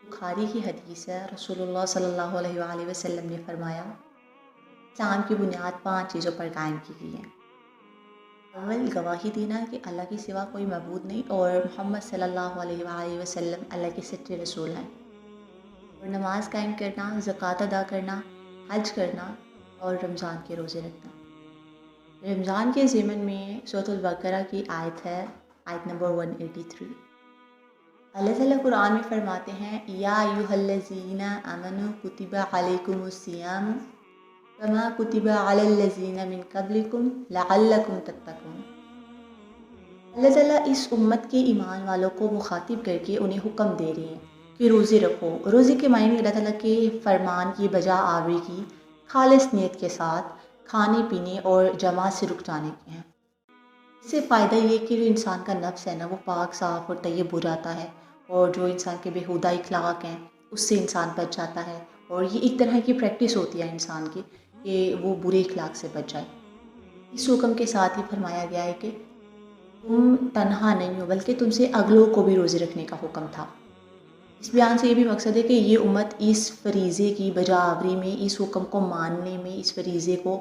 بخاری کی حدیث ہے، رسول اللہ صلی اللہ علیہ وآلہ وسلم نے فرمایا اسلام کی بنیاد 5 چیزوں پر قائم کی گئی ہے۔ اول گواہی دینا کہ اللہ کے سوا کوئی معبود نہیں اور محمد صلی اللہ علیہ وآلہ وسلم اللہ کے سچے رسول ہیں، اور نماز قائم کرنا، زکوٰۃ ادا کرنا، حج کرنا اور رمضان کے روزے رکھنا۔ رمضان کے ضمن میں سورۃ البقرہ کی آیت ہے، آیت نمبر 183۔ اللہ تعالیٰ قرآن میں فرماتے ہیں یا ایھا الذین آمنوا کتب علیکم الصیام کما کتب علی الذین من قبلکم لعلکم تتقون۔ اللہ تعالیٰ اس امت کے ایمان والوں کو مخاطب کر کے انہیں حکم دے رہے ہیں کہ روزے رکھو۔ روزے کے معنی اللہ تعالیٰ کے فرمان کی بجا آوری کی خالص نیت کے ساتھ کھانے پینے اور جماعت سے رک جانے کے ہیں۔ اس سے فائدہ یہ کہ جو انسان کا نفس ہے نا وہ پاک صاف اور طیب ہو جاتا ہے، اور جو انسان کے بےہودہ اخلاق ہیں اس سے انسان بچ جاتا ہے، اور یہ ایک طرح کی پریکٹس ہوتی ہے انسان کی کہ وہ برے اخلاق سے بچ جائے۔ اس حکم کے ساتھ ہی فرمایا گیا ہے کہ تم تنہا نہیں ہو بلکہ تم سے اگلوں کو بھی روزے رکھنے کا حکم تھا۔ اس بیان سے یہ بھی مقصد ہے کہ یہ امت اس فریضے کی بجا آوری میں، اس حکم کو ماننے میں، اس فریضے کو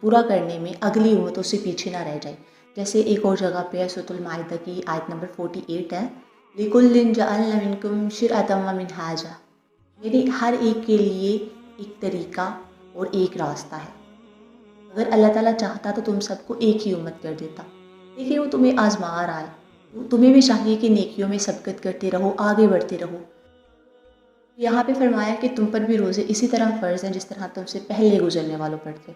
پورا کرنے میں اگلی امتوں سے پیچھے نہ رہ جائے۔ جیسے ایک اور جگہ پہ سورۃ المائدہ کی آیت نمبر 48 ہے، لِكُلٍّ جَعَلْنَا مِنْكُمْ شِرْعَةً وَمِنْهَاجًا، یعنی ہر ایک کے لیے ایک طریقہ اور ایک راستہ ہے۔ اگر اللہ تعالیٰ چاہتا تو تم سب کو ایک ہی امت کر دیتا، لیکن وہ تمہیں آزما رہا ہے۔ تمہیں بھی چاہیے کہ نیکیوں میں سبقت کرتے رہو، آگے بڑھتے رہو۔ یہاں پہ فرمایا کہ تم پر بھی روزے اسی طرح فرض ہیں جس طرح تم سے پہلے گزرنے والوں پر تھے۔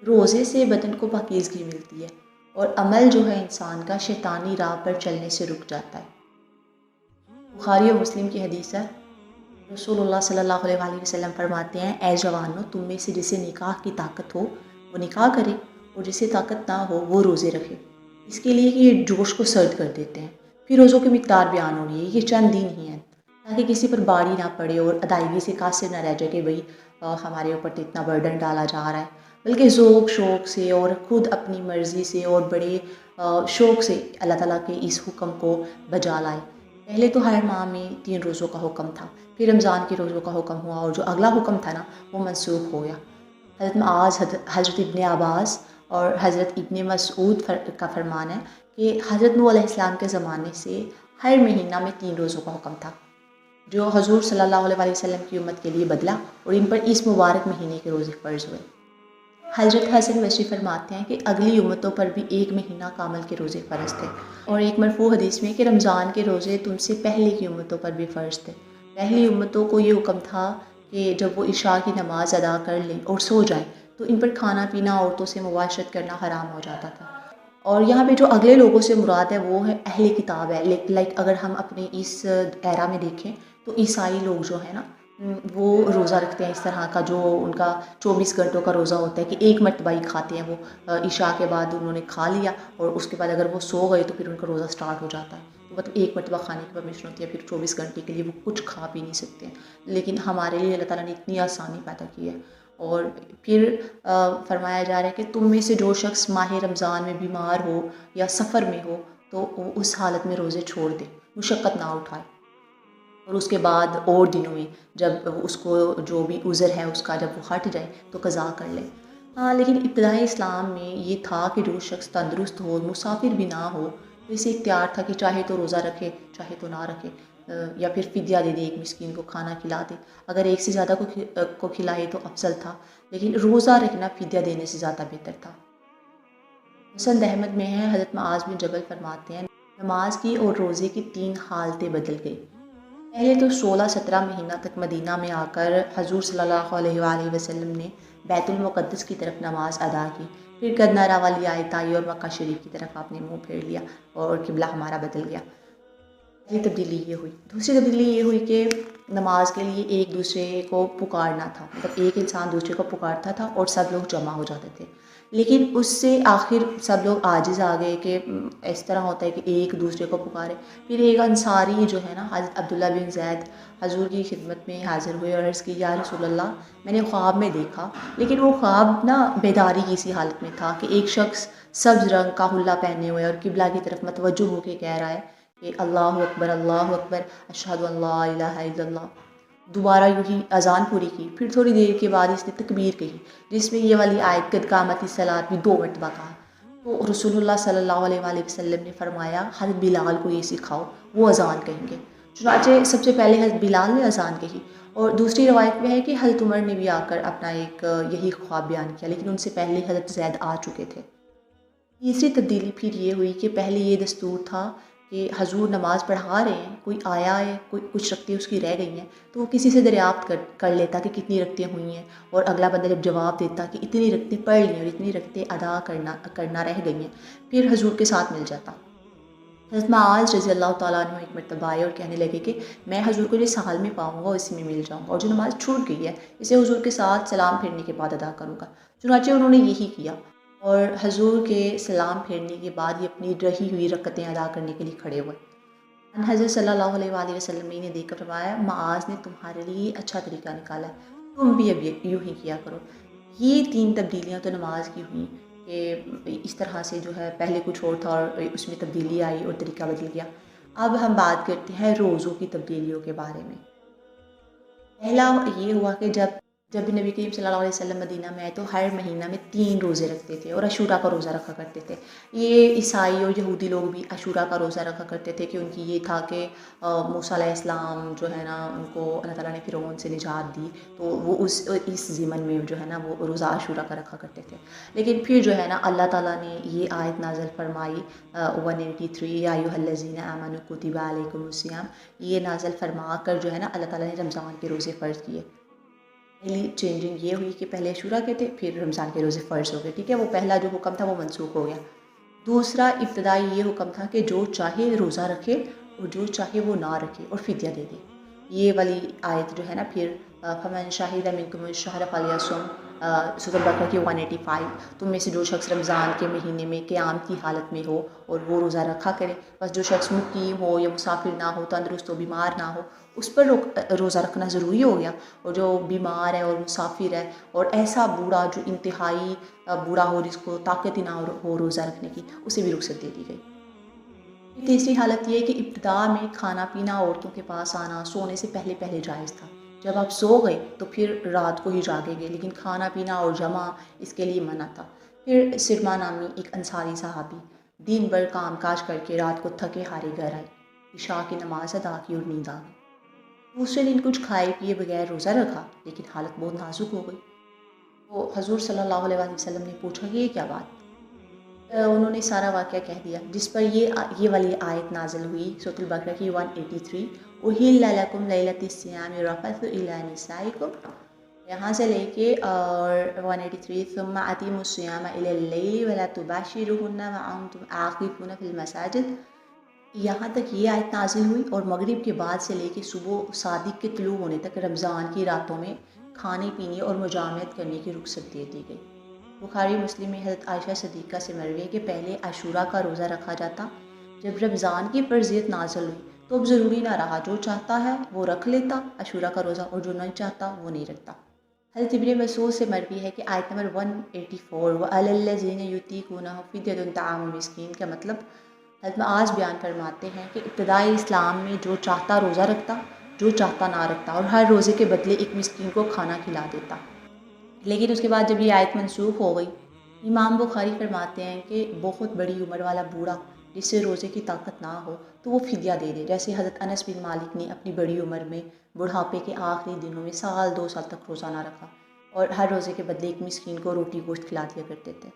روزے سے بدن کو پاکیزگی ملتی ہے اور عمل جو ہے انسان کا شیطانی راہ پر چلنے سے رک جاتا ہے۔ بخاری و مسلم کی حدیث ہے، رسول اللہ صلی اللہ علیہ وآلہ وسلم فرماتے ہیں اے جوانوں، تم میں سے جسے نکاح کی طاقت ہو وہ نکاح کرے، اور جسے طاقت نہ ہو وہ روزے رکھے، اس کے لیے کہ یہ جوش کو سرد کر دیتے ہیں۔ پھر روزوں کی مقدار بیان ہو رہی ہے، یہ چند دن ہی ہیں تاکہ کسی پر باری نہ پڑے اور ادائیگی سے قاصر نہ رہ جائے کہ بھئی ہمارے اوپر تو اتنا برڈن ڈالا جا رہا ہے، بلکہ ذوق شوق سے اور خود اپنی مرضی سے اور بڑے شوق سے اللہ تعالیٰ کے اس حکم کو بجا لائے۔ پہلے تو ہر ماہ میں 3 روزوں کا حکم تھا، پھر رمضان کے روزوں کا حکم ہوا، اور جو اگلا حکم تھا نا وہ منسوخ ہو گیا۔ حضرت معاذ، حضرت ابن عباس اور حضرت ابن مسعود کا فرمان ہے کہ حضرت نوح علیہ السلام کے زمانے سے ہر مہینہ میں 3 روزوں کا حکم تھا، جو حضور صلی اللہ علیہ وآلہ وسلم کی امت کے لیے بدلا، اور ان پر اس مبارک مہینے کے روزے فرض ہوئے۔ حضرت حسن بصری فرماتے ہیں کہ اگلی امتوں پر بھی 1 مہینہ کامل کے روزے فرض تھے، اور ایک مرفوع حدیث میں کہ رمضان کے روزے تم سے پہلے کی امتوں پر بھی فرض تھے۔ پہلی امتوں کو یہ حکم تھا کہ جب وہ عشاء کی نماز ادا کر لیں اور سو جائیں تو ان پر کھانا پینا، عورتوں سے مباشرت کرنا حرام ہو جاتا تھا۔ اور یہاں پہ جو اگلے لوگوں سے مراد ہے وہ ہے اہل کتاب ہے۔ لائک اگر ہم اپنے اس ایرا میں دیکھیں تو عیسائی لوگ جو ہیں نا وہ روزہ رکھتے ہیں اس طرح کا، جو ان کا 24 گھنٹوں کا روزہ ہوتا ہے کہ ایک مرتبہ ہی کھاتے ہیں وہ، عشاء کے بعد انہوں نے کھا لیا اور اس کے بعد اگر وہ سو گئے تو پھر ان کا روزہ سٹارٹ ہو جاتا ہے، تو مطلب ایک مرتبہ کھانے کی پرمیشن ہوتی ہے، پھر 24 گھنٹے کے لیے وہ کچھ کھا بھی نہیں سکتے ہیں۔ لیکن ہمارے لیے اللہ تعالیٰ نے اتنی آسانی پیدا کی ہے، اور پھر فرمایا جا رہا ہے کہ تم میں سے جو شخص ماہ رمضان میں بیمار ہو یا سفر میں ہو تو وہ اس حالت میں روزے چھوڑ دے، مشقت نہ اٹھائے، اور اس کے بعد اور دنوں میں جب اس کو جو بھی عذر ہے اس کا جب وہ ہٹ جائے تو قضا کر لے۔ ہاں، لیکن ابتدائی اسلام میں یہ تھا کہ جو شخص تندرست ہو، مسافر بھی نہ ہو، تو اسے اختیار تھا کہ چاہے تو روزہ رکھے چاہے تو نہ رکھے، یا پھر فدیہ دے دے، ایک مسکین کو کھانا کھلا دے، اگر ایک سے زیادہ کو کھلائے تو افضل تھا، لیکن روزہ رکھنا فدیہ دینے سے زیادہ بہتر تھا۔ مسند احمد میں ہے، حضرت معاذ بن جبل فرماتے ہیں نماز کی اور روزے کی 3 حالتیں بدل گئی۔ پہلے تو 16-17 مہینہ تک مدینہ میں آ کر حضور صلی اللہ علیہ وآلہ وسلم نے بیت المقدس کی طرف نماز ادا کی، پھر قدنارہ والی آیت آئی اور مکہ شریف کی طرف آپ نے منہ پھیر لیا اور قبلہ ہمارا بدل گیا۔ پہلی تبدیلی یہ ہوئی۔ دوسری تبدیلی یہ ہوئی کہ نماز کے لیے ایک دوسرے کو پکارنا تھا، مطلب ایک انسان دوسرے کو پکارتا تھا اور سب لوگ جمع ہو جاتے تھے، لیکن اس سے آخر سب لوگ عاجز آ گئے کہ اس طرح ہوتا ہے کہ ایک دوسرے کو پکارے۔ پھر ایک انصاری جو ہے نا حضرت عبداللہ بن زید حضور کی خدمت میں حاضر ہوئے اور عرض کی یا رسول اللہ، میں نے خواب میں دیکھا، لیکن وہ خواب نا بیداری کی سی حالت میں تھا کہ ایک شخص سبز رنگ کا حلہ پہنے ہوئے اور قبلہ کی طرف متوجہ ہو کے کہہ رہا ہے کہ اللہ اکبر اشہد ان لا الہ الا اللہ، دوبارہ یوں ہی اذان پوری کی، پھر تھوڑی دیر کے بعد اس نے تکبیر کہی جس میں یہ والی آیت قد قامت الصلاۃ بھی 2 مرتبہ کہا۔ تو رسول اللہ صلی اللہ علیہ وآلہ وسلم نے فرمایا حضرت بلال کو یہ سکھاؤ، وہ اذان کہیں گے۔ چنانچہ سب سے پہلے حضرت بلال نے اذان کہی، اور دوسری روایت میں ہے کہ حضرت عمر نے بھی آ کر اپنا ایک یہی خواب بیان کیا، لیکن ان سے پہلے حضرت زید آ چکے تھے۔ تیسری تبدیلی پھر یہ ہوئی کہ پہلے یہ دستور تھا کہ حضور نماز پڑھا رہے ہیں، کوئی آیا ہے، کوئی کچھ رکعتیں اس کی رہ گئی ہیں تو وہ کسی سے دریافت کر لیتا کہ کتنی رکعتیں ہوئی ہیں، اور اگلا بندہ جب جواب دیتا کہ اتنی رکعتیں پڑھ لی ہیں اور اتنی رکعتیں ادا کرنا رہ گئی ہیں، پھر حضور کے ساتھ مل جاتا۔ حضرت معاذ رضی اللہ تعالیٰ عنہ ایک مرتبہ آئے اور کہنے لگے کہ میں حضور کو جس حال میں پاؤں گا اسی میں مل جاؤں گا، اور جو نماز چھوٹ گئی ہے اسے حضور کے ساتھ سلام پھیرنے کے بعد ادا کروں گا۔ چنانچہ انہوں نے یہی کیا، اور حضور کے سلام پھیرنے کے بعد یہ اپنی رہی ہوئی رکعتیں ادا کرنے کے لیے کھڑے ہوئے۔ حضرت صلی اللہ علیہ وآلہ وسلم نے انہیں دیکھ کر فرمایا معاذ نے تمہارے لیے اچھا طریقہ نکالا ہے، تم بھی اب یوں ہی کیا کرو۔ یہ 3 تبدیلیاں تو نماز کی ہوئیں کہ اس طرح سے جو ہے پہلے کچھ اور تھا اور اس میں تبدیلی آئی اور طریقہ بدل گیا۔ اب ہم بات کرتے ہیں روزوں کی تبدیلیوں کے بارے میں۔ پہلا یہ ہوا کہ جب نبی کریم صلی اللہ علیہ وسلم مدینہ میں آئے تو ہر مہینہ میں 3 روزے رکھتے تھے اور عاشوراء کا روزہ رکھا کرتے تھے۔ یہ عیسائی اور یہودی لوگ بھی عاشوراء کا روزہ رکھا کرتے تھے کہ ان کی یہ تھا کہ موسیٰ علیہ السلام جو ہے نا ان کو اللہ تعالیٰ نے فرعون سے نجات دی، تو وہ اس ضمن میں جو ہے نا وہ روزہ عاشوراء کا رکھا کرتے تھے۔ لیکن پھر جو ہے نا اللہ تعالیٰ نے یہ آیت نازل فرمائی 183 یا ایھا الذین آمنوا کتب علیکم الصیام، یہ نازل فرما کر جو ہے نا اللہ تعالیٰ نے رمضان کے روزے فرض کیے۔ پہلی چینجنگ یہ ہوئی کہ پہلے عاشوراء کے تھے، پھر رمضان کے روزے فرض ہو گئے، ٹھیک ہے، وہ پہلا جو حکم تھا وہ منسوخ ہو گیا۔ دوسرا ابتدائی یہ حکم تھا کہ جو چاہے روزہ رکھے اور جو چاہے وہ نہ رکھے اور فدیہ دے دے۔ یہ والی آیت جو ہے نا پھر فمن شہد منکم الشہر فلیصم، سورۃ البقرہ کی 185، تم میں سے جو شخص رمضان کے مہینے میں قیام کی حالت میں ہو اور وہ روزہ رکھا کرے، بس جو شخص مقیم ہو یا مسافر نہ ہو، تندرست ہو، بیمار نہ ہو، اس پر روزہ رکھنا ضروری ہو گیا، اور جو بیمار ہے اور مسافر ہے اور ایسا بوڑھا جو انتہائی بوڑھا ہو جس کو طاقت ہی نہ ہو روزہ رکھنے کی، اسے بھی رخصت دے دی گئی۔ تیسری حالت یہ ہے کہ ابتدا میں کھانا پینا عورتوں کے پاس آنا سونے سے پہلے جائز تھا، جب آپ سو گئے تو پھر رات کو ہی جاگے گے، لیکن کھانا پینا اور جمع اس کے لیے منع تھا۔ پھر سرما نامی ایک انصاری صحابی دن بھر کام کاج کر کے رات کو تھکے ہارے گھر آئے، عشاء کی نماز ادا کی اور نیند آ گئی۔ دوسرے دن کچھ کھائے پیے بغیر روزہ رکھا، لیکن حالت بہت نازک ہو گئی۔ تو حضور صلی اللہ علیہ وآلہ وسلم نے پوچھا کہ یہ کیا بات؟ انہوں نے سارا واقعہ کہہ دیا، جس پر یہ والی آیت نازل ہوئی سورۃ البقرہ کی 183، احل لکم لیلۃ الصیام الرفث الی نسائکم، یہاں سے لے کے اور 183 ثم اتموا الصیام الی اللیل ولا تباشروہن وانتم عاکفون فی المساجد، یہاں تک یہ آیت نازل ہوئی، اور مغرب کے بعد سے لے کے صبح صادق کے طلوع ہونے تک رمضان کی راتوں میں کھانے پینے اور مجامعت کرنے کی رخصت دے دی گئی۔ بخاری مسلم میں حضرت عائشہ صدیقہ سے مروی ہے کہ پہلے عاشوراء کا روزہ رکھا جاتا، جب رمضان کی فرضیت نازل ہوئی تو اب ضروری نہ رہا، جو چاہتا ہے وہ رکھ لیتا عاشوراء کا روزہ اور جو نہیں چاہتا وہ نہیں رکھتا۔ حضرت ابن مسعود سے مروی ہے کہ آیت نمبر 184 وعلی الذین یطیقونہ فدیۃ طعام مسکین کا مطلب حضرت معاذ بیان فرماتے ہیں کہ ابتدائی اسلام میں جو چاہتا روزہ رکھتا، جو چاہتا نہ رکھتا، اور ہر روزے کے بدلے ایک مسکین کو کھانا کھلا دیتا۔ لیکن اس کے بعد جب یہ آیت منسوخ ہو گئی، امام بخاری فرماتے ہیں کہ بہت بڑی عمر والا بوڑھا جس سے روزے کی طاقت نہ ہو تو وہ فدیہ دے دے، جیسے حضرت انس بن مالک نے اپنی بڑی عمر میں بڑھاپے کے آخری دنوں میں 2 سال تک روزہ نہ رکھا اور ہر روزے کے بدلے ایک مسکین کو روٹی گوشت کھلا دیا کرتے تھے۔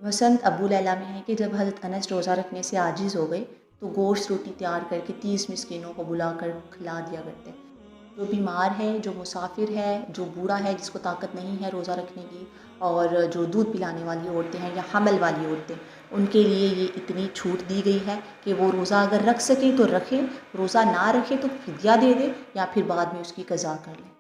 مسند ابو لیلہ میں ہے کہ جب حضرت انس روزہ رکھنے سے عاجز ہو گئے تو گوشت روٹی تیار کر کے 30 مسکینوں کو بلا کر کھلا دیا کرتے۔ جو بیمار ہے، جو مسافر ہے، جو بوڑھا ہے جس کو طاقت نہیں ہے روزہ رکھنے کی، اور جو دودھ پلانے والی عورتیں ہیں یا حمل والی عورتیں، ان کے لیے یہ اتنی چھوٹ دی گئی ہے کہ وہ روزہ اگر رکھ سکیں تو رکھیں، روزہ نہ رکھیں تو فدیہ دے دیں یا پھر بعد میں اس کی قضا کر لیں۔